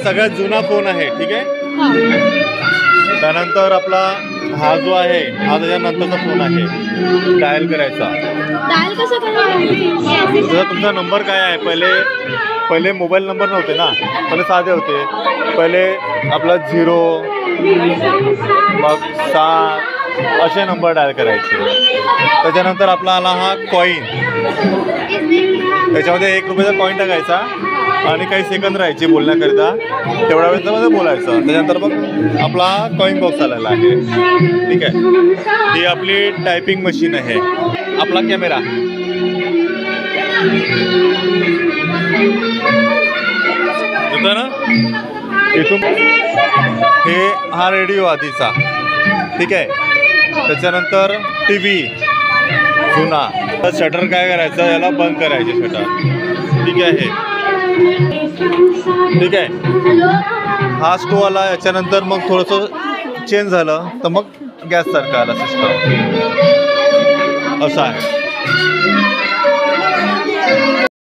सगळ्यात जुना फोन आहे, ठीक आहे. त्यानंतर आपला हा जो आहे हा त्याच्यानंतरचा फोन आहे, डायल करायचा. डायल कसं करायचं? जर तुमचा नंबर काय आहे, पहिले मोबाईल नंबर नव्हते ना, पहिले साधे होते. पहिले आपला 0 मग 7 असे नंबर डायल करायचे. त्याच्यानंतर आपला आला हा कॉईन, त्याच्यामध्ये 1 रुपयाचा कॉईन टाकायचा आणि काही सेकंद राहायचे बोलण्याकरिता, तेवढ्या वेळेमध्ये बोलायचं. त्याच्यानंतर मग आपला कॉईन बॉक्स आलेला आहे, ठीक आहे. ही आपली टायपिंग मशीन आहे. आपला कॅमेरा, होता ना इथून, हा रेडिओ आधीचा, ठीक आहे. त्याच्यानंतर TV जुना. तर शटर काय करायचं, याला बंद करायचे शटर, ठीक आहे. ठीक आहे. हा स्टोव आला. याच्यानंतर मग थोडंसं चेंज झालं तर मग गॅससारखं आला सिस्टम, असं आहे.